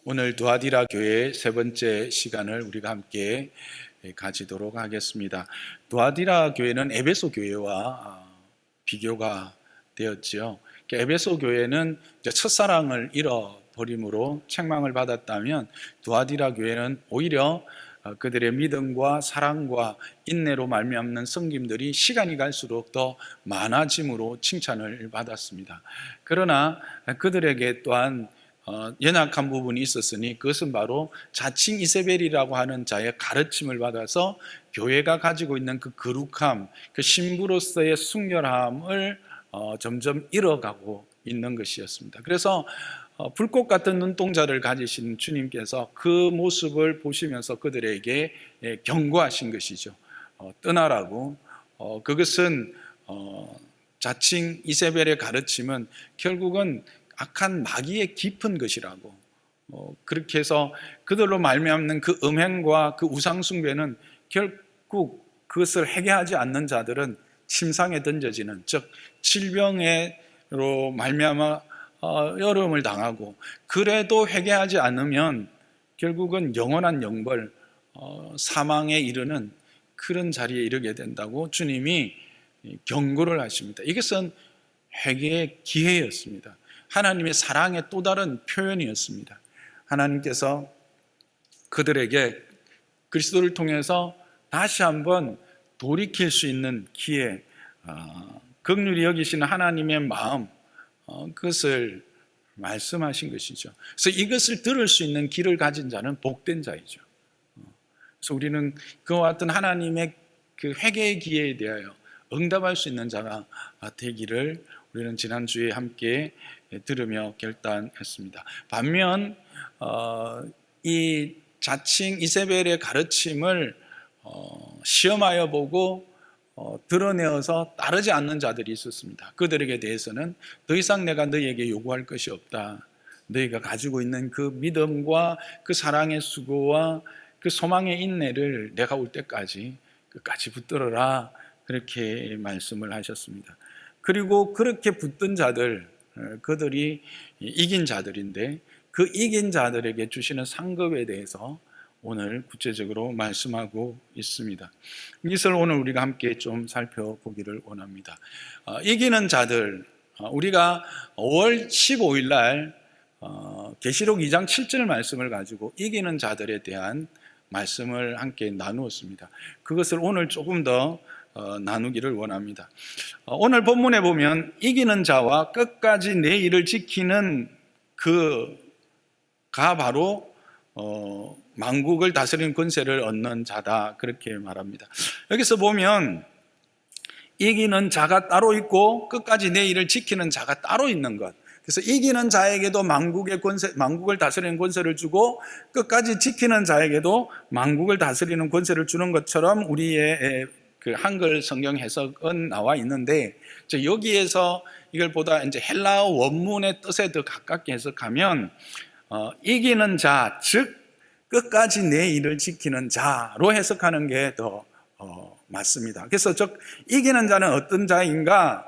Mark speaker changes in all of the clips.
Speaker 1: 오늘 두아디라 교회의 세 번째 시간을 우리가 함께 가지도록 하겠습니다. 두아디라 교회는 에베소 교회와 비교가 되었지요. 에베소 교회는 이제 첫사랑을 잃어버림으로 책망을 받았다면 두아디라 교회는 오히려 그들의 믿음과 사랑과 인내로 말미암는 섬김들이 시간이 갈수록 더 많아짐으로 칭찬을 받았습니다. 그러나 그들에게 또한 연약한 부분이 있었으니 그것은 바로 자칭 이세벨이라고 하는 자의 가르침을 받아서 교회가 가지고 있는 그 거룩함, 그 신부로서의 순결함을 점점 잃어가고 있는 것이었습니다. 그래서 불꽃 같은 눈동자를 가지신 주님께서 그 모습을 보시면서 그들에게 경고하신 것이죠. 떠나라고. 그것은 자칭 이세벨의 가르침은 결국은 악한 마귀의 깊은 것이라고, 그렇게 해서 그들로 말미암는 그 음행과 그 우상숭배는 결국 그것을 해결하지 않는 자들은 침상에 던져지는, 즉 질병으로 말미암아 여름을 당하고, 그래도 회개하지 않으면 결국은 영원한 영벌, 사망에 이르는 그런 자리에 이르게 된다고 주님이 경고를 하십니다. 이것은 회개의 기회였습니다. 하나님의 사랑의 또 다른 표현이었습니다. 하나님께서 그들에게 그리스도를 통해서 다시 한번 돌이킬 수 있는 기회, 긍휼히 여기시는 하나님의 마음, 그것을 말씀하신 것이죠. 그래서 이것을 들을 수 있는 길을 가진 자는 복된 자이죠. 그래서 우리는 그와 같은 하나님의 그 회개의 기회에 대하여 응답할 수 있는 자가 되기를 우리는 지난주에 함께 들으며 결단했습니다. 반면 이 자칭 이세벨의 가르침을 시험하여 보고 드러내어서 따르지 않는 자들이 있었습니다. 그들에게 대해서는 더 이상 내가 너희에게 요구할 것이 없다. 너희가 가지고 있는 그 믿음과 그 사랑의 수고와 그 소망의 인내를 내가 올 때까지 끝까지 붙들어라, 그렇게 말씀을 하셨습니다. 그리고 그렇게 붙든 자들, 그들이 이긴 자들인데 그 이긴 자들에게 주시는 상급에 대해서 오늘 구체적으로 말씀하고 있습니다. 이것을 오늘 우리가 함께 좀 살펴보기를 원합니다. 이기는 자들, 우리가 5월 15일 날 계시록 2장 7절 말씀을 가지고 이기는 자들에 대한 말씀을 함께 나누었습니다. 그것을 오늘 조금 더 나누기를 원합니다. 오늘 본문에 보면 이기는 자와 끝까지 내 일을 지키는 그가 바로 만국을 다스리는 권세를 얻는 자다, 그렇게 말합니다. 여기서 보면 이기는 자가 따로 있고 끝까지 내 일을 지키는 자가 따로 있는 것. 그래서 이기는 자에게도 만국의 권세, 만국을 다스리는 권세를 주고 끝까지 지키는 자에게도 만국을 다스리는 권세를 주는 것처럼 우리의 그 한글 성경 해석은 나와 있는데, 여기에서 이걸 보다 이제 헬라어 원문의 뜻에 더 가깝게 해석하면 이기는 자, 즉 끝까지 내 일을 지키는 자로 해석하는 게 더 맞습니다. 그래서 즉 이기는 자는 어떤 자인가?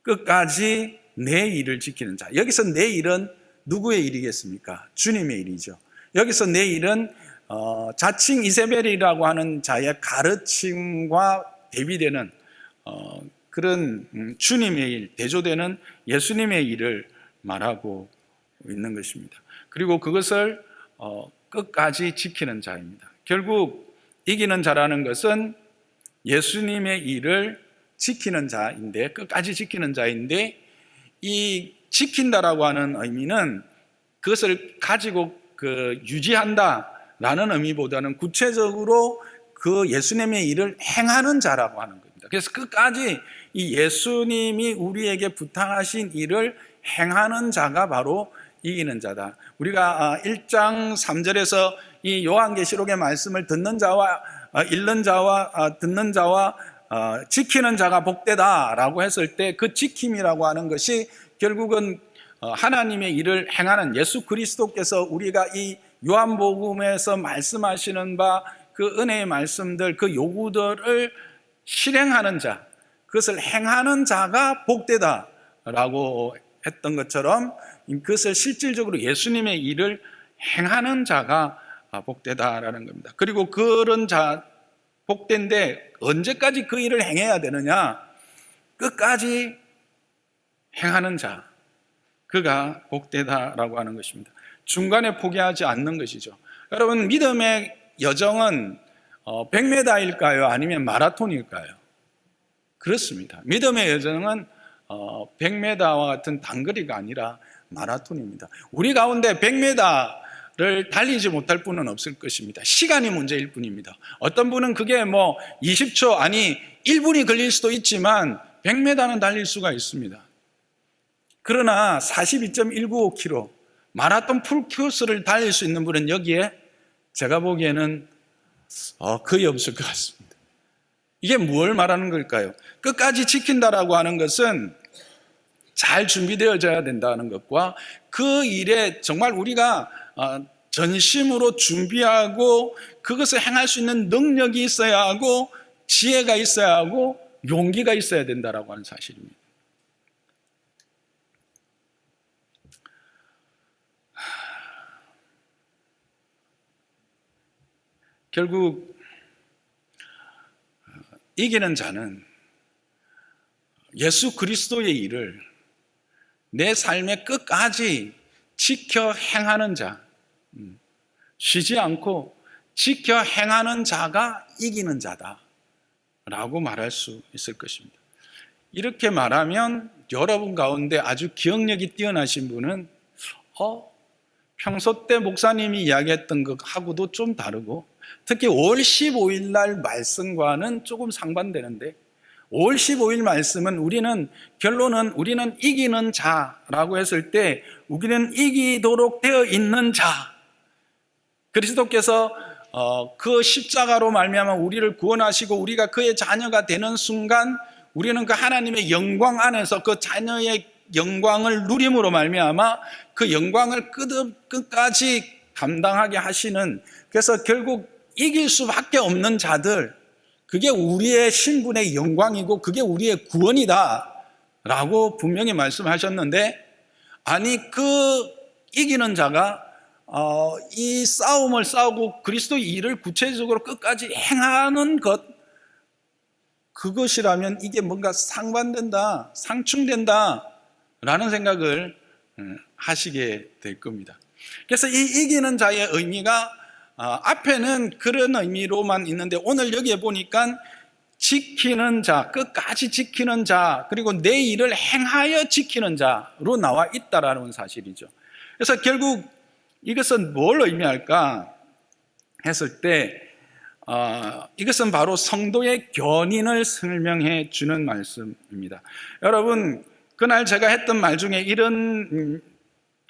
Speaker 1: 끝까지 내 일을 지키는 자. 여기서 내 일은 누구의 일이겠습니까? 주님의 일이죠. 여기서 내 일은 자칭 이세벨이라고 하는 자의 가르침과 대비되는 그런 주님의 일, 대조되는 예수님의 일을 말하고 있는 것입니다. 그리고 그것을 끝까지 지키는 자입니다. 결국 이기는 자라는 것은 예수님의 일을 지키는 자인데, 끝까지 지키는 자인데, 이 지킨다라고 하는 의미는 그것을 가지고 유지한다 라는 의미보다는 구체적으로 그 예수님의 일을 행하는 자라고 하는 겁니다. 그래서 끝까지 이 예수님이 우리에게 부탁하신 일을 행하는 자가 바로 이기는 자다. 우리가 1장 3절에서 이 요한계시록의 말씀을 듣는 자와 읽는 자와 듣는 자와 지키는 자가 복되다라고 했을 때 그 지킴이라고 하는 것이 결국은 하나님의 일을 행하는 예수 그리스도께서 우리가 이 요한복음에서 말씀하시는 바 그 은혜의 말씀들, 그 요구들을 실행하는 자, 그것을 행하는 자가 복되다라고 했던 것처럼 그것을 실질적으로 예수님의 일을 행하는 자가 복되다라는 겁니다. 그리고 그런 자 복된데 언제까지 그 일을 행해야 되느냐? 끝까지 행하는 자, 그가 복되다라고 하는 것입니다. 중간에 포기하지 않는 것이죠. 여러분, 믿음의 여정은 100m일까요? 아니면 마라톤일까요? 그렇습니다. 믿음의 여정은 100m와 같은 단거리가 아니라 마라톤입니다. 우리 가운데 100m를 달리지 못할 분은 없을 것입니다. 시간이 문제일 뿐입니다. 어떤 분은 그게 20초, 아니 1분이 걸릴 수도 있지만 100m는 달릴 수가 있습니다. 그러나 42.195km 마라톤 풀코스를 달릴 수 있는 분은 여기에 제가 보기에는 거의 없을 것 같습니다. 이게 뭘 말하는 걸까요? 끝까지 지킨다라고 하는 것은 잘 준비되어져야 된다는 것과 그 일에 정말 우리가 전심으로 준비하고 그것을 행할 수 있는 능력이 있어야 하고 지혜가 있어야 하고 용기가 있어야 된다라고 하는 사실입니다. 결국 이기는 자는 예수 그리스도의 일을 내 삶의 끝까지 지켜 행하는 자, 쉬지 않고 지켜 행하는 자가 이기는 자다라고 말할 수 있을 것입니다. 이렇게 말하면 여러분 가운데 아주 기억력이 뛰어나신 분은 평소 때 목사님이 이야기했던 것하고도 좀 다르고 특히 5월 15일 날 말씀과는 조금 상반되는데 5월 15일 말씀은 결론은 우리는 이기는 자라고 했을 때 우리는 이기도록 되어 있는 자, 그리스도께서 그 십자가로 말미암아 우리를 구원하시고 우리가 그의 자녀가 되는 순간 우리는 그 하나님의 영광 안에서 그 자녀의 영광을 누림으로 말미암아 그 영광을 끝까지 감당하게 하시는, 그래서 결국 이길 수밖에 없는 자들, 그게 우리의 신분의 영광이고 그게 우리의 구원이다 라고 분명히 말씀하셨는데, 아니 그 이기는 자가 이 싸움을 싸우고 그리스도의 일을 구체적으로 끝까지 행하는 것, 그것이라면 이게 뭔가 상반된다, 상충된다 라는 생각을 하시게 될 겁니다. 그래서 이 이기는 자의 의미가 앞에는 그런 의미로만 있는데 오늘 여기에 보니까 지키는 자, 끝까지 지키는 자, 그리고 내 일을 행하여 지키는 자로 나와 있다라는 사실이죠. 그래서 결국 이것은 뭘 의미할까 했을 때 이것은 바로 성도의 견인을 설명해 주는 말씀입니다. 여러분, 그날 제가 했던 말 중에 이런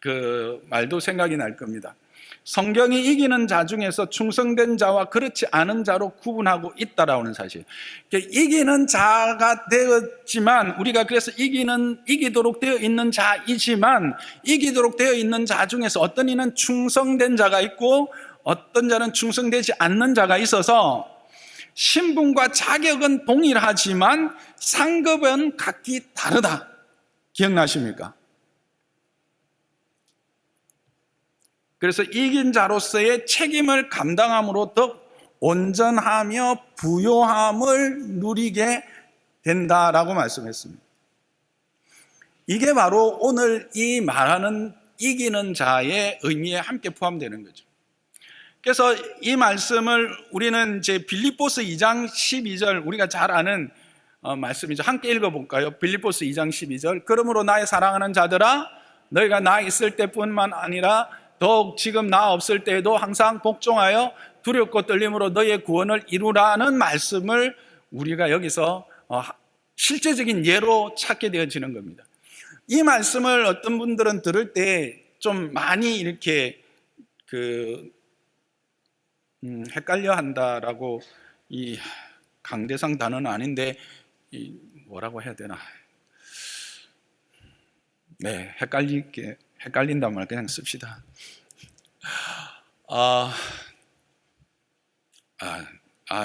Speaker 1: 그 말도 생각이 날 겁니다. 성경이 이기는 자 중에서 충성된 자와 그렇지 않은 자로 구분하고 있다라는 사실. 이기는 자가 되었지만 우리가 그래서 이기도록 되어 있는 자이지만 이기도록 되어 있는 자 중에서 어떤 이는 충성된 자가 있고 어떤 자는 충성되지 않는 자가 있어서 신분과 자격은 동일하지만 상급은 각기 다르다. 기억나십니까? 그래서 이긴 자로서의 책임을 감당함으로 더 온전하며 부요함을 누리게 된다라고 말씀했습니다. 이게 바로 오늘 이 말하는 이기는 자의 의미에 함께 포함되는 거죠. 그래서 이 말씀을 우리는 이제 빌립보서 2장 12절, 우리가 잘 아는 말씀이죠. 함께 읽어볼까요? 빌립보서 2장 12절. 그러므로 나의 사랑하는 자들아, 너희가 나 있을 때뿐만 아니라 더욱 지금 나 없을 때에도 항상 복종하여 두렵고 떨림으로 너희의 구원을 이루라는 말씀을 우리가 여기서 실제적인 예로 찾게 되어지는 겁니다. 이 말씀을 어떤 분들은 들을 때 좀 많이 이렇게 헷갈려 한다라고, 이 강대상 단어는 아닌데 뭐라고 해야 되나? 네, 헷갈린단 말 그냥 씁시다.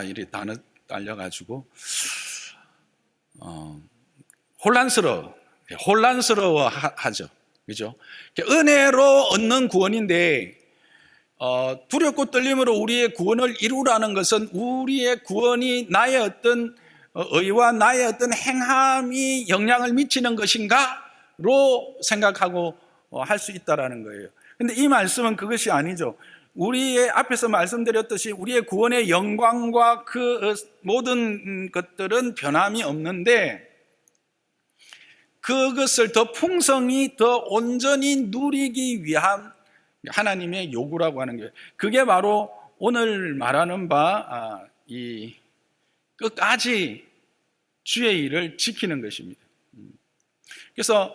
Speaker 1: 이리 단어 딸려가지고 혼란스러워 하죠. 그죠? 은혜로 얻는 구원인데 두렵고 떨림으로 우리의 구원을 이루라는 것은 우리의 구원이 나의 어떤 의와 나의 어떤 행함이 영향을 미치는 것인가로 생각하고 할 수 있다라는 거예요. 근데 이 말씀은 그것이 아니죠. 우리의 앞에서 말씀드렸듯이 우리의 구원의 영광과 그 모든 것들은 변함이 없는데 그것을 더 풍성히 더 온전히 누리기 위한 하나님의 요구라고 하는 거예요. 그게 바로 오늘 말하는 바 이 끝까지 주의 일을 지키는 것입니다. 그래서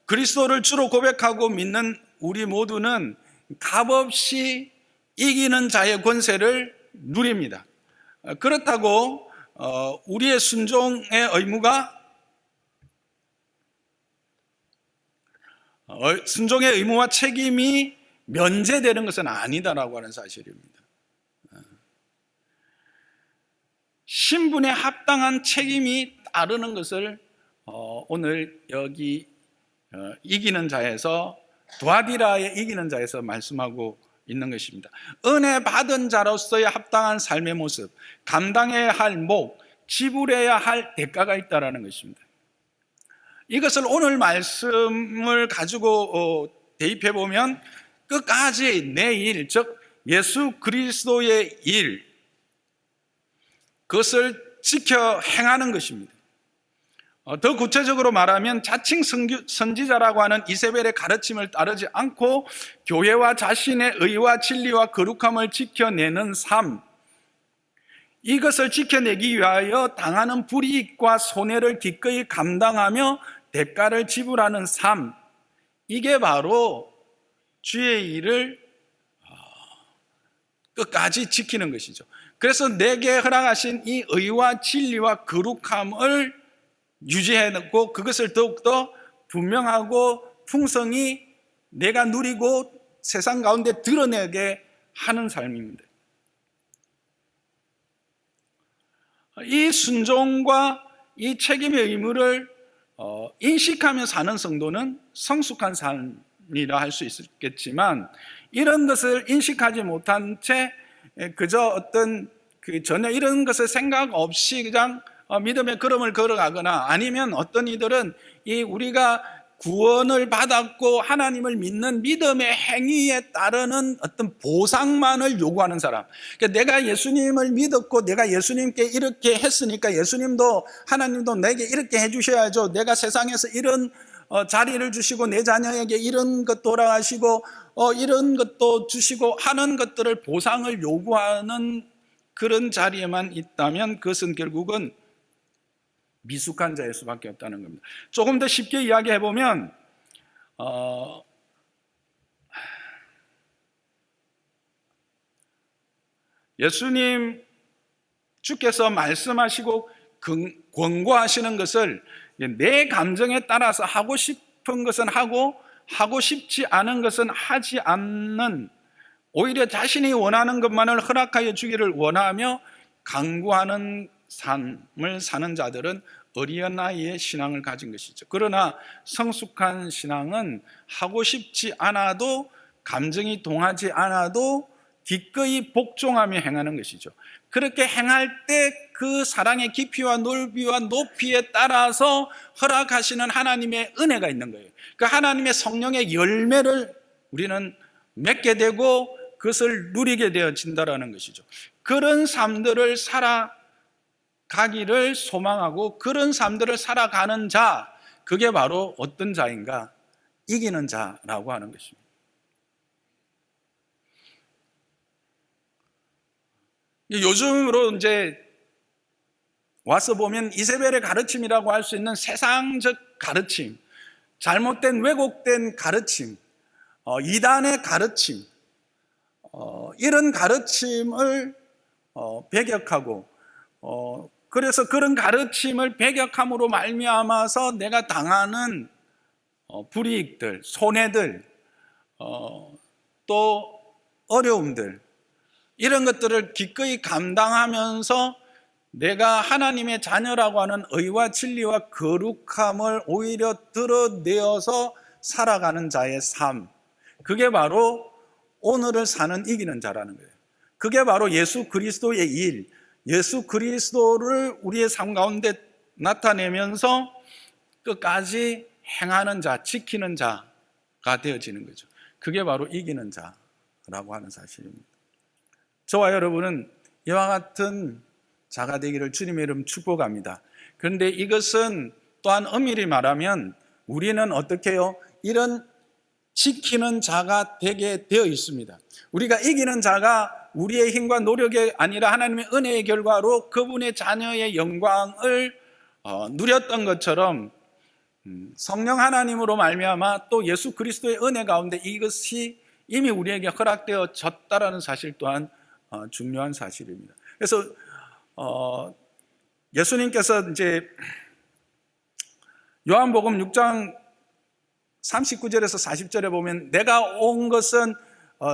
Speaker 1: 그리스도를 주로 고백하고 믿는 우리 모두는 값없이 이기는 자의 권세를 누립니다. 그렇다고 우리의 순종의 의무와 책임이 면제되는 것은 아니다라고 하는 사실입니다. 신분에 합당한 책임이 따르는 것을 오늘 여기 이기는 자에서 두아디라의 이기는 자에서 말씀하고 있는 것입니다. 은혜 받은 자로서의 합당한 삶의 모습, 감당해야 할 목, 지불해야 할 대가가 있다라는 것입니다. 이것을 오늘 말씀을 가지고 대입해 보면 끝까지 내 일, 즉 예수 그리스도의 일, 그것을 지켜 행하는 것입니다. 더 구체적으로 말하면 자칭 선지자라고 하는 이세벨의 가르침을 따르지 않고 교회와 자신의 의와 진리와 거룩함을 지켜내는 삶, 이것을 지켜내기 위하여 당하는 불이익과 손해를 기꺼이 감당하며 대가를 지불하는 삶, 이게 바로 주의 일을 끝까지 지키는 것이죠. 그래서 내게 허락하신 이 의와 진리와 거룩함을 유지해놓고 그것을 더욱더 분명하고 풍성히 내가 누리고 세상 가운데 드러내게 하는 삶입니다. 이 순종과 이 책임의 의무를 인식하며 사는 성도는 성숙한 삶이라 할 수 있겠지만, 이런 것을 인식하지 못한 채 그저 어떤 전혀 이런 것을 생각 없이 그냥 믿음의 걸음을 걸어가거나, 아니면 어떤 이들은 이 우리가 구원을 받았고 하나님을 믿는 믿음의 행위에 따르는 어떤 보상만을 요구하는 사람. 그러니까 내가 예수님을 믿었고 내가 예수님께 이렇게 했으니까 예수님도 하나님도 내게 이렇게 해주셔야죠. 내가 세상에서 이런 자리를 주시고 내 자녀에게 이런 것 돌아가시고 이런 것도 주시고 하는 것들을 보상을 요구하는 그런 자리에만 있다면 그것은 결국은 미숙한 자일 수밖에 없다는 겁니다. 조금 더 쉽게 이야기해 보면 예수님 주께서 말씀하시고 권고하시는 것을 내 감정에 따라서 하고 싶은 것은 하고 싶지 않은 것은 하지 않는, 오히려 자신이 원하는 것만을 허락하여 주기를 원하며 강구하는 삶을 사는 자들은 어린 나이의 신앙을 가진 것이죠. 그러나 성숙한 신앙은 하고 싶지 않아도, 감정이 동하지 않아도 기꺼이 복종하며 행하는 것이죠. 그렇게 행할 때 그 사랑의 깊이와 넓이와 높이에 따라서 허락하시는 하나님의 은혜가 있는 거예요. 그 하나님의 성령의 열매를 우리는 맺게 되고 그것을 누리게 되어진다는 것이죠. 그런 삶들을 살아가기를 소망하고 그런 삶들을 살아가는 자, 그게 바로 어떤 자인가? 이기는 자라고 하는 것입니다. 요즘으로 이제 와서 보면 이세벨의 가르침이라고 할 수 있는 세상적 가르침, 잘못된 왜곡된 가르침, 이단의 가르침, 이런 가르침을 배격하고, 그래서 그런 가르침을 배격함으로 말미암아서 내가 당하는 불이익들, 손해들, 또 어려움들, 이런 것들을 기꺼이 감당하면서 내가 하나님의 자녀라고 하는 의와 진리와 거룩함을 오히려 드러내어서 살아가는 자의 삶, 그게 바로 오늘을 사는 이기는 자라는 거예요. 그게 바로 예수 그리스도의 일, 예수 그리스도를 우리의 삶 가운데 나타내면서 끝까지 행하는 자, 지키는 자가 되어지는 거죠. 그게 바로 이기는 자라고 하는 사실입니다. 저와 여러분은 이와 같은 자가 되기를 주님의 이름 축복합니다. 그런데 이것은 또한 엄밀히 말하면 우리는 어떻게 해요? 이런 지키는 자가 되게 되어 있습니다. 우리가 이기는 자가 우리의 힘과 노력이 아니라 하나님의 은혜의 결과로 그분의 자녀의 영광을 누렸던 것처럼 성령 하나님으로 말미암아 또 예수 그리스도의 은혜 가운데 이것이 이미 우리에게 허락되어졌다라는 사실 또한 중요한 사실입니다. 그래서 예수님께서 이제 요한복음 6장 39절에서 40절에 보면 내가 온 것은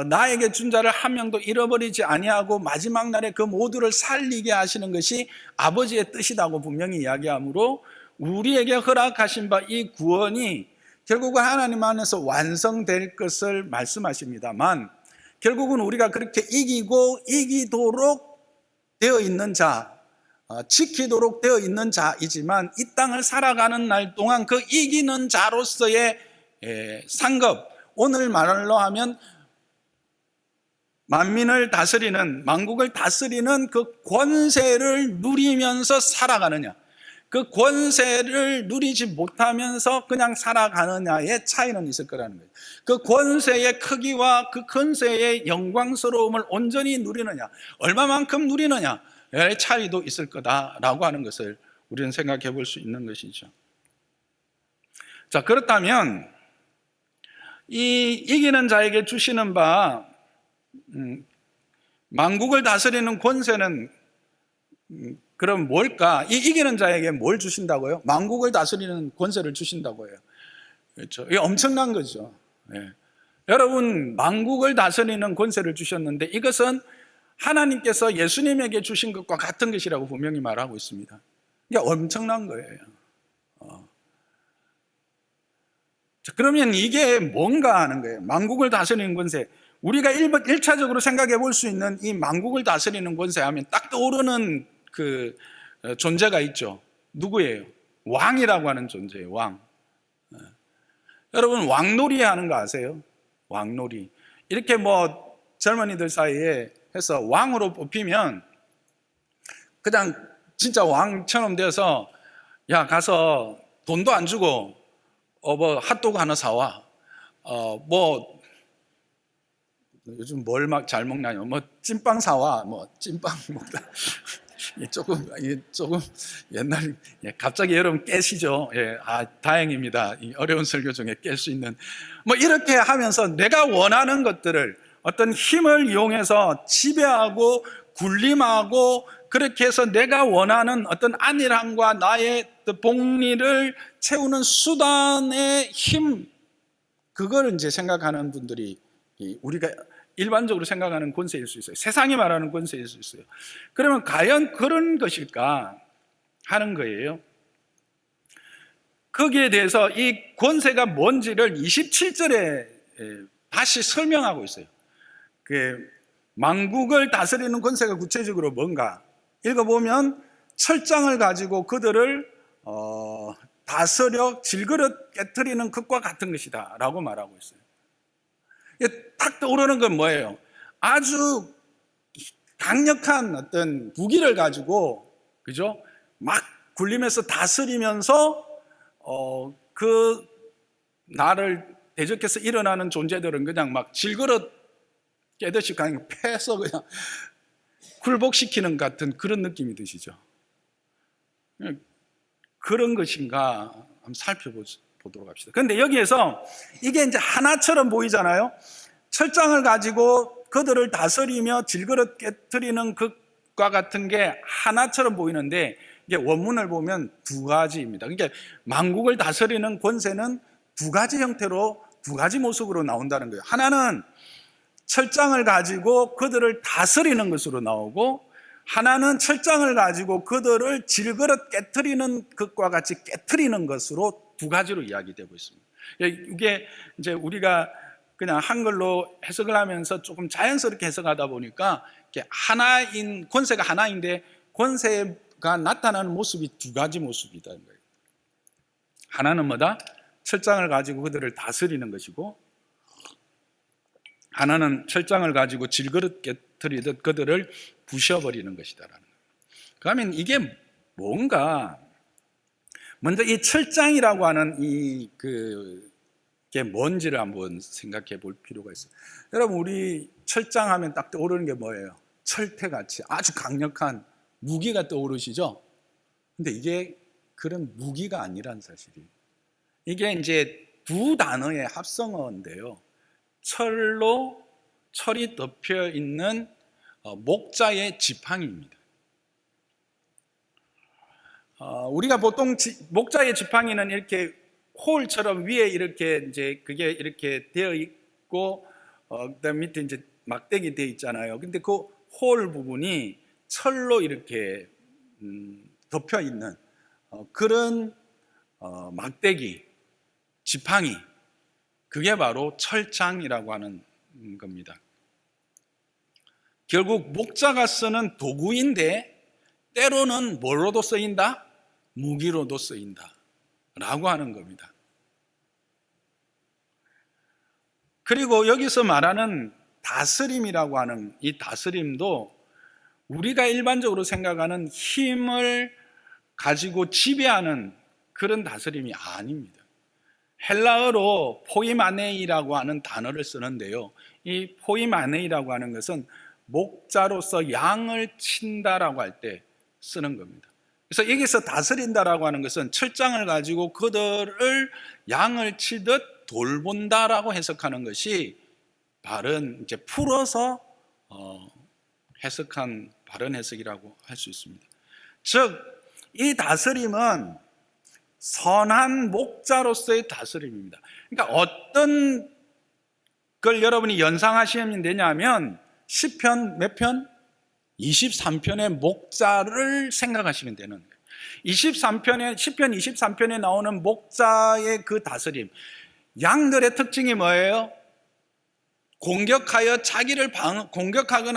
Speaker 1: 나에게 준 자를 한 명도 잃어버리지 아니하고 마지막 날에 그 모두를 살리게 하시는 것이 아버지의 뜻이라고 분명히 이야기하므로 우리에게 허락하신 바 이 구원이 결국은 하나님 안에서 완성될 것을 말씀하십니다만 결국은 우리가 그렇게 이기도록 되어 있는 자, 지키도록 되어 있는 자이지만 이 땅을 살아가는 날 동안 그 이기는 자로서의 상급, 오늘 말로 하면 만민을 다스리는, 만국을 다스리는 그 권세를 누리면서 살아가느냐, 그 권세를 누리지 못하면서 그냥 살아가느냐의 차이는 있을 거라는 거예요. 그 권세의 크기와 그 권세의 영광스러움을 온전히 누리느냐, 얼마만큼 누리느냐의 차이도 있을 거다라고 하는 것을 우리는 생각해 볼 수 있는 것이죠. 자, 그렇다면 이 이기는 자에게 주시는 바 만국을 다스리는 권세는 그럼 뭘까? 이 이기는 자에게 뭘 주신다고요? 만국을 다스리는 권세를 주신다고 해요. 그렇죠? 이게 엄청난 거죠. 네. 여러분, 만국을 다스리는 권세를 주셨는데 이것은 하나님께서 예수님에게 주신 것과 같은 것이라고 분명히 말하고 있습니다. 이게 엄청난 거예요. 자, 그러면 이게 뭔가 하는 거예요. 만국을 다스리는 권세. 우리가 1차적으로 생각해 볼 수 있는 이 만국을 다스리는 권세 하면 딱 떠오르는 그 존재가 있죠. 누구예요? 왕이라고 하는 존재예요. 왕. 여러분, 왕놀이 하는 거 아세요? 왕놀이. 이렇게 뭐 젊은이들 사이에 해서 왕으로 뽑히면 그냥 진짜 왕처럼 되어서 야, 가서 돈도 안 주고 뭐 핫도그 하나 사와. 뭐 요즘 뭘 막 잘 먹나요? 뭐 찐빵 사와. 뭐 찐빵 먹다. 조금 옛날, 갑자기 여러분 깨시죠? 예, 다행입니다. 이 어려운 설교 중에 깰 수 있는. 뭐 이렇게 하면서 내가 원하는 것들을 어떤 힘을 이용해서 지배하고 군림하고 그렇게 해서 내가 원하는 어떤 안일함과 나의 복리를 채우는 수단의 힘, 그걸 이제 생각하는 분들이 우리가 일반적으로 생각하는 권세일 수 있어요. 세상이 말하는 권세일 수 있어요. 그러면 과연 그런 것일까 하는 거예요. 거기에 대해서 이 권세가 뭔지를 27절에 다시 설명하고 있어요. 그 만국을 다스리는 권세가 구체적으로 뭔가 읽어보면 철장을 가지고 그들을 다스려 질그릇 깨트리는 것과 같은 것이다 라고 말하고 있어요. 딱 떠오르는 건 뭐예요? 아주 강력한 어떤 무기를 가지고, 그죠? 막 굴리면서 다스리면서, 그 나를 대적해서 일어나는 존재들은 그냥 막 질그릇 깨듯이 그냥 패서 그냥 굴복시키는 같은 그런 느낌이 드시죠? 그런 것인가 한번 살펴보도록 합시다. 그런데 여기에서 이게 이제 하나처럼 보이잖아요. 철장을 가지고 그들을 다스리며 질그릇 깨트리는 것과 같은 게 하나처럼 보이는데 이게 원문을 보면 두 가지입니다. 그러니까 만국을 다스리는 권세는 두 가지 형태로 두 가지 모습으로 나온다는 거예요. 하나는 철장을 가지고 그들을 다스리는 것으로 나오고, 하나는 철장을 가지고 그들을 질그릇 깨트리는 것과 같이 깨트리는 것으로 두 가지로 이야기되고 있습니다. 이게 이제 우리가 그냥 한글로 해석을 하면서 조금 자연스럽게 해석하다 보니까 이렇게 하나인, 권세가 하나인데 권세가 나타나는 모습이 두 가지 모습이라는 거예요. 하나는 뭐다? 철장을 가지고 그들을 다스리는 것이고, 하나는 철장을 가지고 질그릇 깨트리듯 그들을 부셔버리는 것이다라는 거예요. 그러면 이게 뭔가, 먼저 이 철장이라고 하는 이게 뭔지를 한번 생각해 볼 필요가 있어요. 여러분, 우리 철장하면 딱 떠오르는 게 뭐예요? 철퇴같이 아주 강력한 무기가 떠오르시죠? 근데 이게 그런 무기가 아니란 사실이. 이게 이제 두 단어의 합성어인데요. 철이 덮여 있는 목자의 지팡이입니다. 우리가 보통 목자의 지팡이는 이렇게 홀처럼 위에 이렇게 이제 그게 이렇게 되어 있고, 그다음 밑에 이제 막대기 되어 있잖아요. 근데 그 홀 부분이 철로 이렇게 덮여 있는 그런 막대기, 지팡이, 그게 바로 철장이라고 하는 겁니다. 결국 목자가 쓰는 도구인데 때로는 뭘로도 쓰인다? 무기로도 쓰인다 라고 하는 겁니다. 그리고 여기서 말하는 다스림이라고 하는 이 다스림도 우리가 일반적으로 생각하는 힘을 가지고 지배하는 그런 다스림이 아닙니다. 헬라어로 포이마네이라고 하는 단어를 쓰는데요. 이 포이마네이라고 하는 것은 목자로서 양을 친다라고 할 때 쓰는 겁니다. 그래서 여기서 다스린다라고 하는 것은 철장을 가지고 그들을 양을 치듯 돌본다라고 해석하는 것이 바른, 이제 풀어서 해석한 바른 해석이라고 할 수 있습니다. 즉, 이 다스림은 선한 목자로서의 다스림입니다. 그러니까 어떤 걸 여러분이 연상하시면 되냐면 시편 몇 편? 23편의 목자를 생각하시면 되는 거예요. 시편 23편에 나오는 목자의 그 다스림, 양들의 특징이 뭐예요? 공격하거나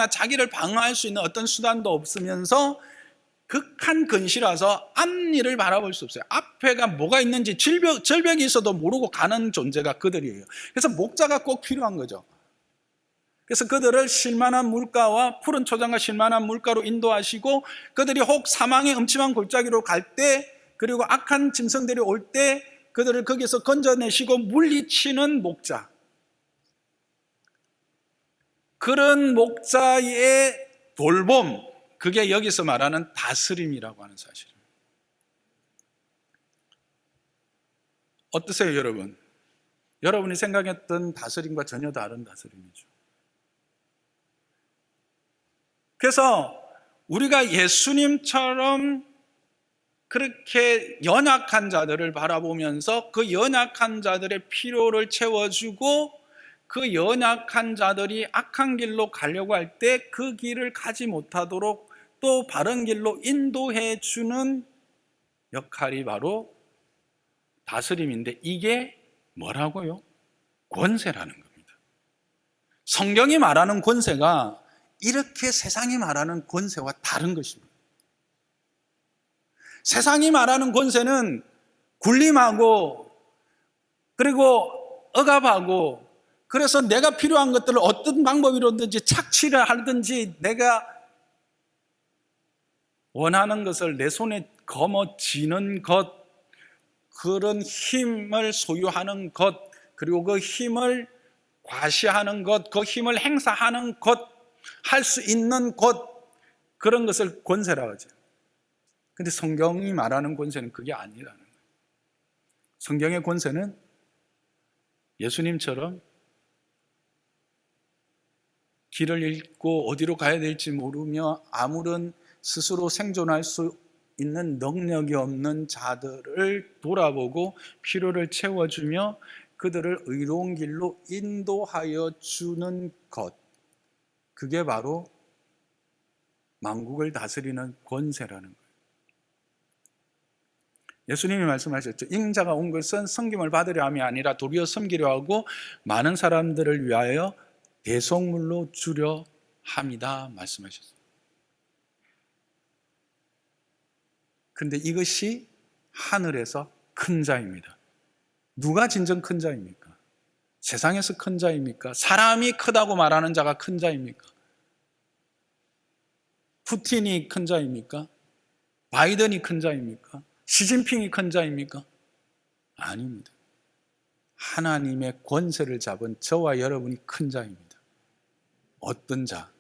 Speaker 1: 자기를 방어할 수 있는 어떤 수단도 없으면서 극한 근시라서 앞일을 바라볼 수 없어요. 앞에가 뭐가 있는지 절벽이 있어도 모르고 가는 존재가 그들이에요. 그래서 목자가 꼭 필요한 거죠. 그래서 그들을 쉴만한 물가와 푸른 초장과 쉴만한 물가로 인도하시고, 그들이 혹 사망의 음침한 골짜기로 갈 때, 그리고 악한 짐승들이 올 때 그들을 거기서 건져내시고 물리치는 목자, 그런 목자의 돌봄, 그게 여기서 말하는 다스림이라고 하는 사실입니다. 어떠세요, 여러분? 여러분이 생각했던 다스림과 전혀 다른 다스림이죠. 그래서 우리가 예수님처럼 그렇게 연약한 자들을 바라보면서 그 연약한 자들의 필요를 채워주고, 그 연약한 자들이 악한 길로 가려고 할 때 그 길을 가지 못하도록 또 바른 길로 인도해 주는 역할이 바로 다스림인데, 이게 뭐라고요? 권세라는 겁니다. 성경이 말하는 권세가 이렇게 세상이 말하는 권세와 다른 것입니다. 세상이 말하는 권세는 군림하고, 그리고 억압하고, 그래서 내가 필요한 것들을 어떤 방법이로든지 착취를 하든지 내가 원하는 것을 내 손에 거머쥐는 것, 그런 힘을 소유하는 것, 그리고 그 힘을 과시하는 것, 그 힘을 행사하는 것, 할 수 있는 것, 그런 것을 권세라고 하죠. 근데 성경이 말하는 권세는 그게 아니라는 거예요. 성경의 권세는 예수님처럼 길을 잃고 어디로 가야 될지 모르며 아무런 스스로 생존할 수 있는 능력이 없는 자들을 돌아보고 필요를 채워주며 그들을 의로운 길로 인도하여 주는 것, 그게 바로 만국을 다스리는 권세라는 거예요. 예수님이 말씀하셨죠. 인자가 온 것은 섬김을 받으려 함이 아니라 도리어 섬기려 하고 많은 사람들을 위하여 대속물로 주려 함이다 말씀하셨어요. 그런데 이것이 하늘에서 큰 자입니다. 누가 진정 큰 자입니까? 세상에서 큰 자입니까? 사람이 크다고 말하는 자가 큰 자입니까? 푸틴이 큰 자입니까? 바이든이 큰 자입니까? 시진핑이 큰 자입니까? 아닙니다. 하나님의 권세를 잡은 저와 여러분이 큰 자입니다. 어떤 자?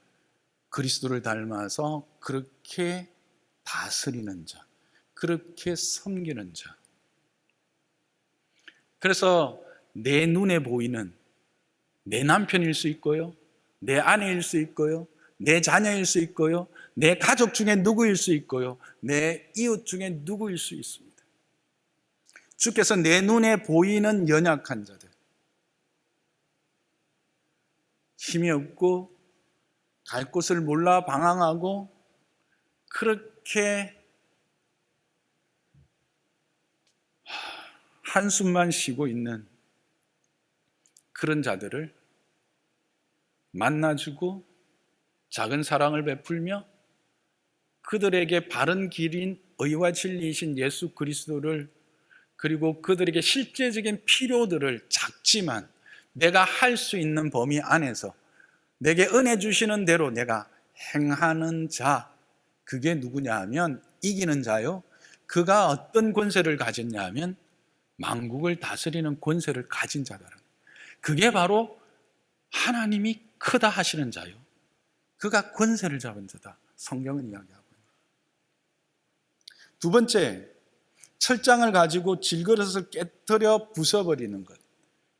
Speaker 1: 그리스도를 닮아서 그렇게 다스리는 자, 그렇게 섬기는 자. 그래서 내 눈에 보이는 내 남편일 수 있고요, 내 아내일 수 있고요, 내 자녀일 수 있고요, 내 가족 중에 누구일 수 있고요, 내 이웃 중에 누구일 수 있습니다. 주께서 내 눈에 보이는 연약한 자들, 힘이 없고 갈 곳을 몰라 방황하고 그렇게 한숨만 쉬고 있는 그런 자들을 만나주고 작은 사랑을 베풀며 그들에게 바른 길인 의와 진리이신 예수 그리스도를, 그리고 그들에게 실제적인 필요들을 작지만 내가 할 수 있는 범위 안에서 내게 은혜 주시는 대로 내가 행하는 자, 그게 누구냐 하면 이기는 자요. 그가 어떤 권세를 가졌냐 하면 만국을 다스리는 권세를 가진 자다. 그게 바로 하나님이 크다 하시는 자요, 그가 권세를 잡은 자다, 성경은 이야기하고 있습니다. 두 번째, 철장을 가지고 질그릇을 깨뜨려 부숴버리는 것,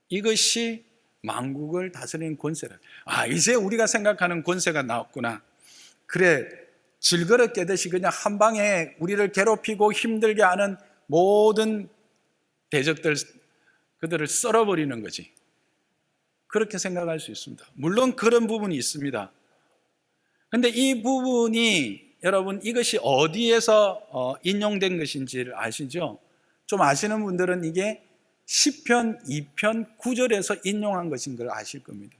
Speaker 1: 이것이 만국을 다스리는 권세라. 이제 우리가 생각하는 권세가 나왔구나. 그래, 질그릇 깨듯이 그냥 한 방에 우리를 괴롭히고 힘들게 하는 모든 대적들, 그들을 썰어버리는 거지. 그렇게 생각할 수 있습니다. 물론 그런 부분이 있습니다. 그런데 이 부분이 여러분, 이것이 어디에서 인용된 것인지를 아시죠? 좀 아시는 분들은 이게 시편 2편 9절에서 인용한 것인 걸 아실 겁니다.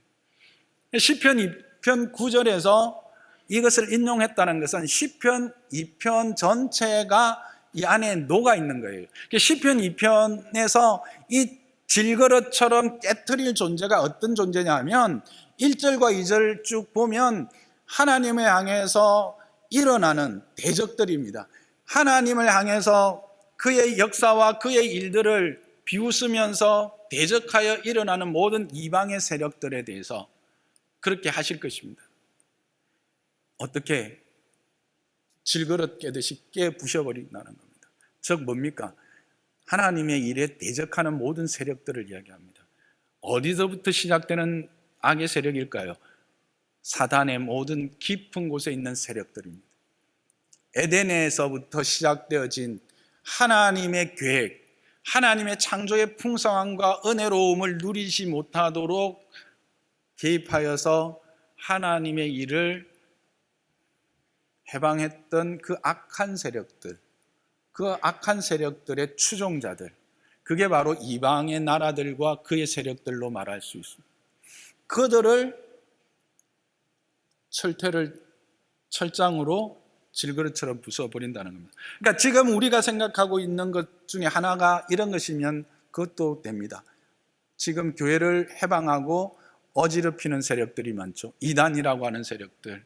Speaker 1: 시편 2편 9절에서 이것을 인용했다는 것은 시편 2편 전체가 이 안에 녹아 있는 거예요. 시편 2편에서 이 질그릇처럼 깨트릴 존재가 어떤 존재냐 하면 1절과 2절 쭉 보면 하나님을 향해서 일어나는 대적들입니다. 하나님을 향해서 그의 역사와 그의 일들을 비웃으면서 대적하여 일어나는 모든 이방의 세력들에 대해서 그렇게 하실 것입니다. 어떻게? 질그릇 깨듯이 깨부셔버린다는 겁니다. 즉 뭡니까? 하나님의 일에 대적하는 모든 세력들을 이야기합니다. 어디서부터 시작되는 악의 세력일까요? 사단의 모든 깊은 곳에 있는 세력들입니다. 에덴에서부터 시작되어진 하나님의 계획, 하나님의 창조의 풍성함과 은혜로움을 누리지 못하도록 개입하여서 하나님의 일을 해방했던 그 악한 세력들, 그 악한 세력들의 추종자들, 그게 바로 이방의 나라들과 그의 세력들로 말할 수 있습니다. 그들을 철장으로 질그릇처럼 부숴버린다는 겁니다. 그러니까 지금 우리가 생각하고 있는 것 중에 하나가 이런 것이면 그것도 됩니다. 지금 교회를 해방하고 어지럽히는 세력들이 많죠. 이단이라고 하는 세력들.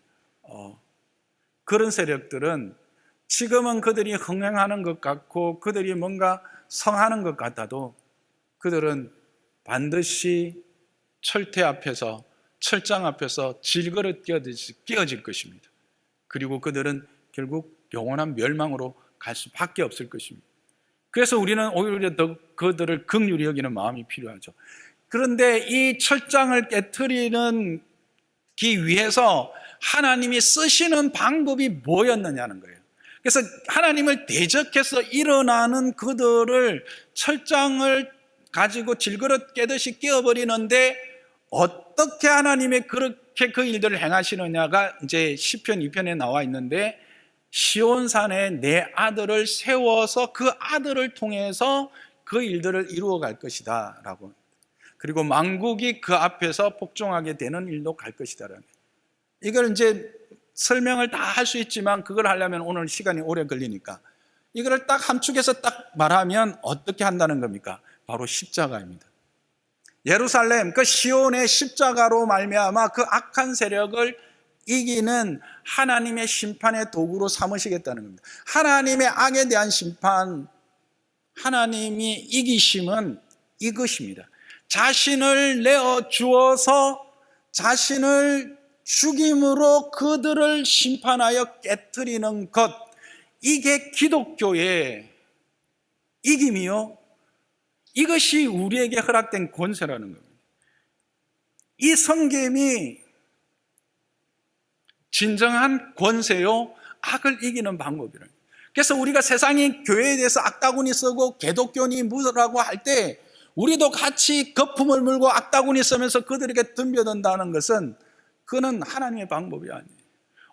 Speaker 1: 그런 세력들은 지금은 그들이 흥행하는 것 같고 그들이 뭔가 성하는 것 같아도 그들은 반드시 철퇴 앞에서, 철장 앞에서 질그릇 끼어듯이 끼어질 것입니다. 그리고 그들은 결국 영원한 멸망으로 갈 수밖에 없을 것입니다. 그래서 우리는 오히려 더 그들을 긍휼히 여기는 마음이 필요하죠. 그런데 이 철장을 깨트리는 기 위해서 하나님이 쓰시는 방법이 뭐였느냐는 거예요. 그래서 하나님을 대적해서 일어나는 그들을 철장을 가지고 질그릇 깨듯이 끼워버리는데 어떻게 하나님이 그렇게 그 일들을 행하시느냐가 이제 시편 2편에 나와 있는데 시온산에 내 아들을 세워서 그 아들을 통해서 그 일들을 이루어 갈 것이다 라고. 그리고 만국이 그 앞에서 복종하게 되는 일도 갈 것이다 라고. 이걸 이제 설명을 다 할 수 있지만 그걸 하려면 오늘 시간이 오래 걸리니까 이걸 딱 함축해서 딱 말하면 어떻게 한다는 겁니까? 바로 십자가입니다. 예루살렘 그 시온의 십자가로 말미암아 그 악한 세력을 이기는 하나님의 심판의 도구로 삼으시겠다는 겁니다. 하나님의 악에 대한 심판, 하나님이 이기심은 이것입니다. 자신을 내어 주어서 자신을 죽임으로 그들을 심판하여 깨트리는 것, 이게 기독교의 이김이요, 이것이 우리에게 허락된 권세라는 겁니다. 이 성김이 진정한 권세요, 악을 이기는 방법이라는 거예요. 그래서 우리가 세상이 교회에 대해서 악다구니 쓰고 개독교니 뭐라고 할 때 우리도 같이 거품을 물고 악다구니 쓰면서 그들에게 덤벼든다는 것은 그는 하나님의 방법이 아니에요.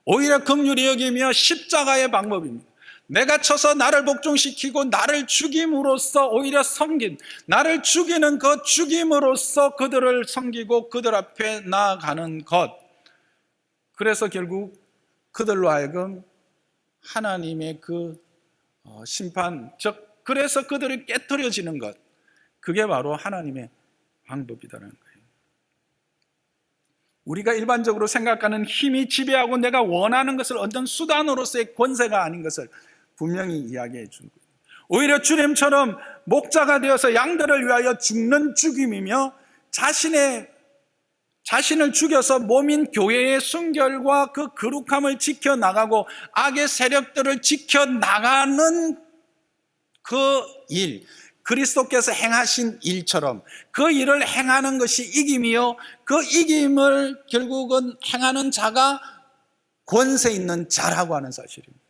Speaker 1: 오히려 긍휼히 여기며 십자가의 방법입니다. 내가 쳐서 나를 복종시키고 나를 죽임으로써 오히려 섬긴, 나를 죽이는 그 죽임으로써 그들을 섬기고 그들 앞에 나아가는 것. 그래서 결국 그들로 하여금 하나님의 그 심판, 즉 그래서 그들이 깨트려지는 것, 그게 바로 하나님의 방법이라는 거예요. 우리가 일반적으로 생각하는 힘이 지배하고 내가 원하는 것을 얻는 수단으로서의 권세가 아닌 것을 분명히 이야기해 준 거예요. 오히려 주님처럼 목자가 되어서 양들을 위하여 죽는 죽임이며 자신을 죽여서 몸인 교회의 순결과 그 거룩함을 지켜나가고 악의 세력들을 지켜나가는 그 일, 그리스도께서 행하신 일처럼 그 일을 행하는 것이 이김이요, 그 이김을 결국은 행하는 자가 권세 있는 자라고 하는 사실입니다.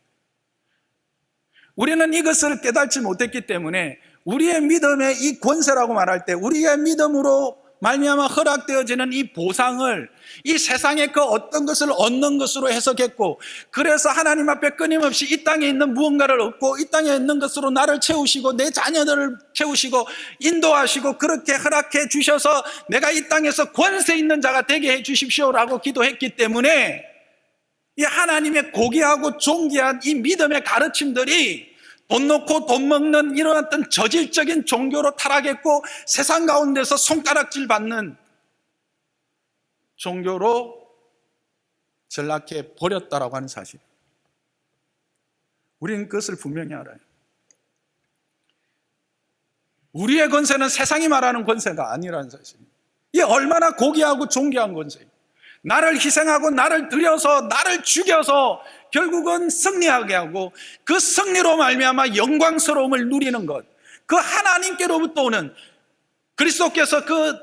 Speaker 1: 우리는 이것을 깨닫지 못했기 때문에 우리의 믿음의 이 권세라고 말할 때 우리의 믿음으로 말미암아 허락되어지는 이 보상을 이 세상의 그 어떤 것을 얻는 것으로 해석했고, 그래서 하나님 앞에 끊임없이 이 땅에 있는 무언가를 얻고 이 땅에 있는 것으로 나를 채우시고 내 자녀들을 채우시고 인도하시고 그렇게 허락해 주셔서 내가 이 땅에서 권세 있는 자가 되게 해 주십시오라고 기도했기 때문에 이 하나님의 고귀하고 존귀한 이 믿음의 가르침들이 돈 놓고 돈 먹는 이런 어떤 저질적인 종교로 타락했고 세상 가운데서 손가락질 받는 종교로 전락해 버렸다라고 하는 사실, 우리는 그것을 분명히 알아요. 우리의 권세는 세상이 말하는 권세가 아니라는 사실입니다. 이게 얼마나 고귀하고 존귀한 권세예요. 나를 희생하고 나를 들여서 나를 죽여서 결국은 승리하게 하고 그 승리로 말미암아 영광스러움을 누리는 것, 그 하나님께로부터 오는, 그리스도께서 그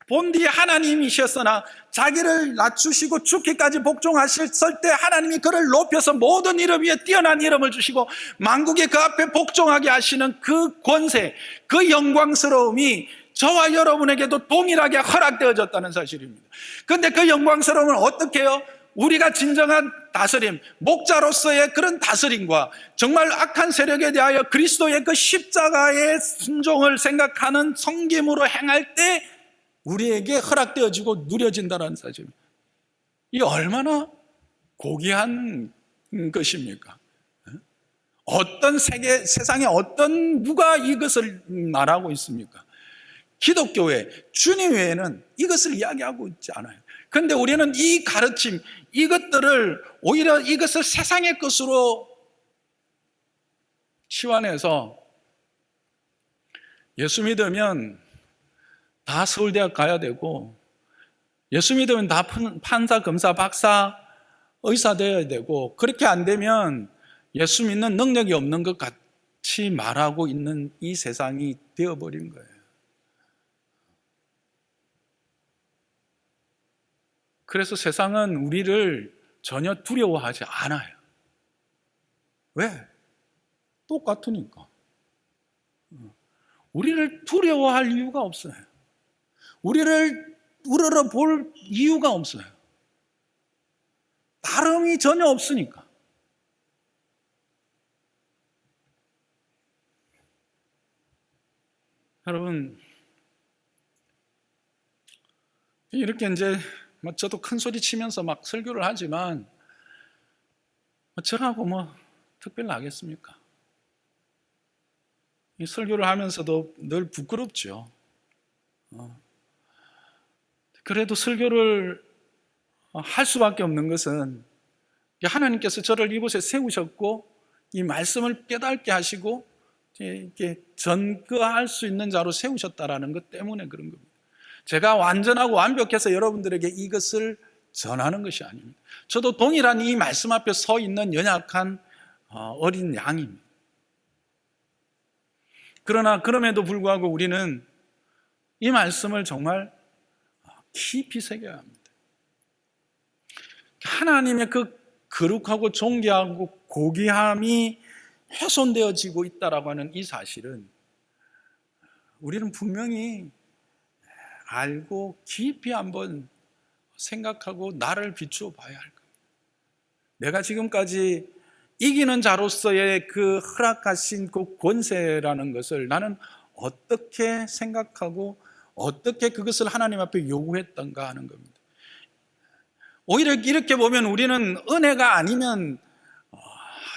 Speaker 1: 본디 하나님이셨으나 자기를 낮추시고 죽기까지 복종하셨을 때 하나님이 그를 높여서 모든 이름 위에 뛰어난 이름을 주시고 만국이 그 앞에 복종하게 하시는 그 권세, 그 영광스러움이 저와 여러분에게도 동일하게 허락되어졌다는 사실입니다. 그런데 그 영광스러움을 어떻게 해요? 우리가 진정한 다스림, 목자로서의 그런 다스림과 정말 악한 세력에 대하여 그리스도의 그 십자가의 순종을 생각하는 섬김으로 행할 때 우리에게 허락되어지고 누려진다는 사실입니다. 이 얼마나 고귀한 것입니까? 어떤 세상에 어떤 누가 이것을 말하고 있습니까? 기독교회, 주님 외에는 이것을 이야기하고 있지 않아요. 그런데 우리는 이 가르침, 이것들을 오히려 이것을 세상의 것으로 치환해서 예수 믿으면 다 서울대학 가야 되고, 예수 믿으면 다 판사, 검사, 박사, 의사 되어야 되고, 그렇게 안 되면 예수 믿는 능력이 없는 것 같이 말하고 있는 이 세상이 되어버린 거예요. 그래서 세상은 우리를 전혀 두려워하지 않아요. 왜? 똑같으니까. 우리를 두려워할 이유가 없어요. 우리를 우러러 볼 이유가 없어요. 다름이 전혀 없으니까. 여러분, 이렇게 이제 저도 큰 소리 치면서 막 설교를 하지만 저라고 특별히 나겠습니까? 이 설교를 하면서도 늘 부끄럽죠. 그래도 설교를 할 수밖에 없는 것은 하나님께서 저를 이곳에 세우셨고 이 말씀을 깨닫게 하시고 이렇게 전거할 수 있는 자로 세우셨다라는 것 때문에 그런 겁니다. 제가 완전하고 완벽해서 여러분들에게 이것을 전하는 것이 아닙니다. 저도 동일한 이 말씀 앞에 서 있는 연약한 어린 양입니다. 그러나 그럼에도 불구하고 우리는 이 말씀을 정말 깊이 새겨야 합니다. 하나님의 그 거룩하고 존귀하고 고귀함이 훼손되어지고 있다라고 하는 이 사실은 우리는 분명히 알고 깊이 한번 생각하고 나를 비추어 봐야 할 겁니다. 내가 지금까지 이기는 자로서의 그 허락하신 그 권세라는 것을 나는 어떻게 생각하고 어떻게 그것을 하나님 앞에 요구했던가 하는 겁니다. 오히려 이렇게 보면 우리는 은혜가 아니면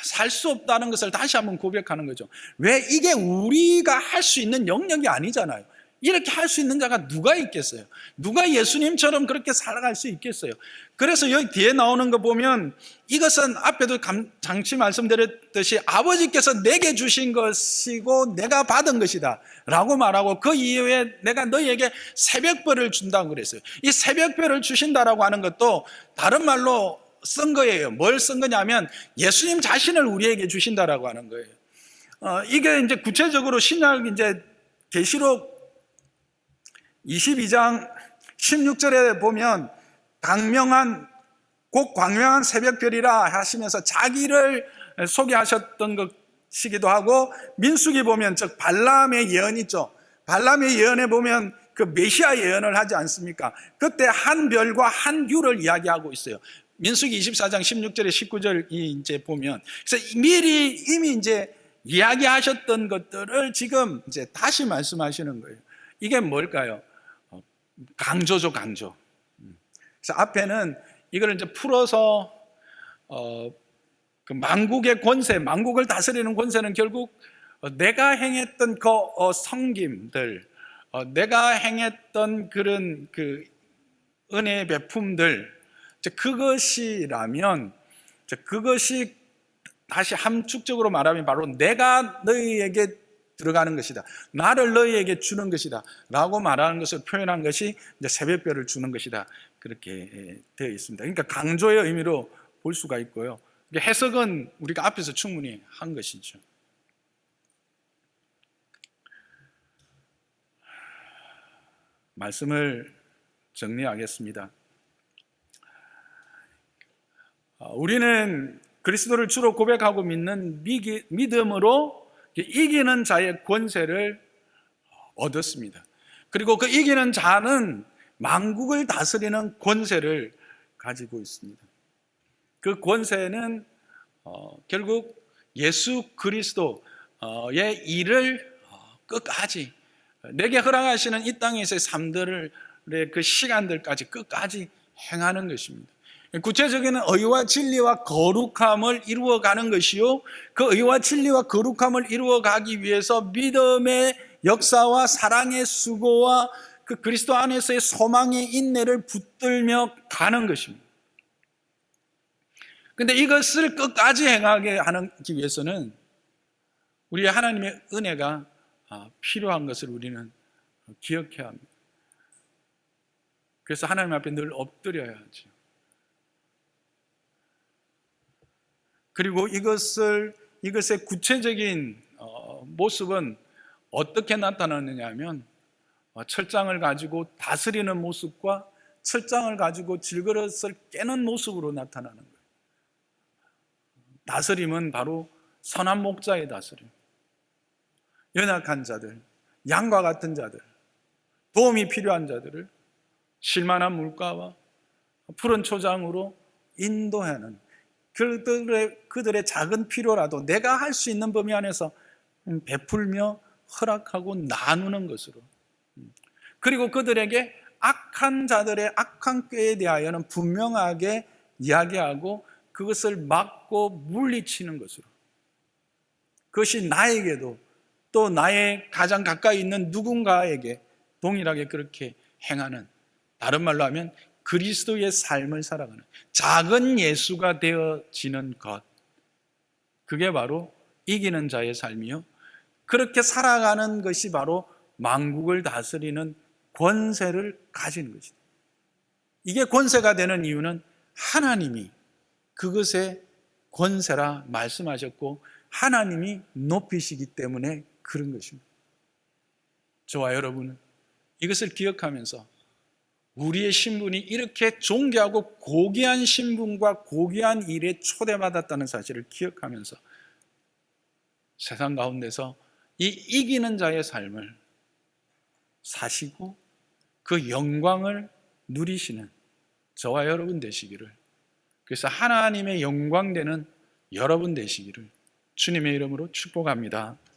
Speaker 1: 살 수 없다는 것을 다시 한번 고백하는 거죠. 왜? 이게 우리가 할 수 있는 영역이 아니잖아요. 이렇게 할 수 있는 자가 누가 있겠어요? 누가 예수님처럼 그렇게 살아갈 수 있겠어요? 그래서 여기 뒤에 나오는 거 보면 이것은 앞에도 잠시 말씀드렸듯이 아버지께서 내게 주신 것이고 내가 받은 것이다 라고 말하고 그 이후에 내가 너희에게 새벽별을 준다고 그랬어요. 이 새벽별을 주신다라고 하는 것도 다른 말로 쓴 거예요. 뭘 쓴 거냐면 예수님 자신을 우리에게 주신다라고 하는 거예요. 이게 이제 구체적으로 신약 이제 계시록 22장 16절에 보면 곧 광명한 새벽별이라 하시면서 자기를 소개하셨던 것이기도 하고, 민수기 보면 즉 발람의 예언 있죠. 발람의 예언에 보면 그 메시아 예언을 하지 않습니까? 그때 한 별과 한 규를 이야기하고 있어요. 민수기 24장 16절에 19절 이제 보면, 그래서 미리 이미 이제 이야기하셨던 것들을 지금 이제 다시 말씀하시는 거예요. 이게 뭘까요? 강조죠, 강조. 그래서 앞에는 이걸 이제 풀어서 그 만국의 권세, 만국을 다스리는 권세는 결국 내가 행했던 그 섬김들, 내가 행했던 그런 그 은혜의 베품들, 그것이라면 그것이 다시 함축적으로 말하면 바로 내가 너희에게 들어가는 것이다, 나를 너희에게 주는 것이다 라고 말하는 것을 표현한 것이 이제 새벽별을 주는 것이다, 그렇게 되어 있습니다. 그러니까 강조의 의미로 볼 수가 있고요. 해석은 우리가 앞에서 충분히 한 것이죠. 말씀을 정리하겠습니다. 우리는 그리스도를 주로 고백하고 믿는 믿음으로 이기는 자의 권세를 얻었습니다. 그리고 그 이기는 자는 만국을 다스리는 권세를 가지고 있습니다. 그 권세는 결국 예수 그리스도의 일을 끝까지, 내게 허락하시는 이 땅에서의 삶들의 그 시간들까지 끝까지 행하는 것입니다. 구체적인 의와 진리와 거룩함을 이루어가는 것이요, 그 의와 진리와 거룩함을 이루어가기 위해서 믿음의 역사와 사랑의 수고와 그 그리스도 안에서의 소망의 인내를 붙들며 가는 것입니다. 그런데 이것을 끝까지 행하게 하기 위해서는 우리의 하나님의 은혜가 필요한 것을 우리는 기억해야 합니다. 그래서 하나님 앞에 늘 엎드려야 하죠. 그리고 이것의 구체적인 모습은 어떻게 나타나느냐 하면 철장을 가지고 다스리는 모습과 철장을 가지고 질그릇을 깨는 모습으로 나타나는 거예요. 다스림은 바로 선한 목자의 다스림, 연약한 자들, 양과 같은 자들, 도움이 필요한 자들을 실만한 물가와 푸른 초장으로 인도하는, 그들의 작은 필요라도 내가 할 수 있는 범위 안에서 베풀며 허락하고 나누는 것으로, 그리고 그들에게 악한 자들의 악한 꾀에 대하여는 분명하게 이야기하고 그것을 막고 물리치는 것으로, 그것이 나에게도 또 나의 가장 가까이 있는 누군가에게 동일하게 그렇게 행하는, 다른 말로 하면 그리스도의 삶을 살아가는 작은 예수가 되어지는 것, 그게 바로 이기는 자의 삶이요, 그렇게 살아가는 것이 바로 만국을 다스리는 권세를 가지는 것이다. 이게 권세가 되는 이유는 하나님이 그것의 권세라 말씀하셨고 하나님이 높이시기 때문에 그런 것입니다. 저와 여러분은 이것을 기억하면서 우리의 신분이 이렇게 존귀하고 고귀한 신분과 고귀한 일에 초대받았다는 사실을 기억하면서 세상 가운데서 이 이기는 자의 삶을 사시고 그 영광을 누리시는 저와 여러분 되시기를, 그래서 하나님의 영광되는 여러분 되시기를 주님의 이름으로 축복합니다.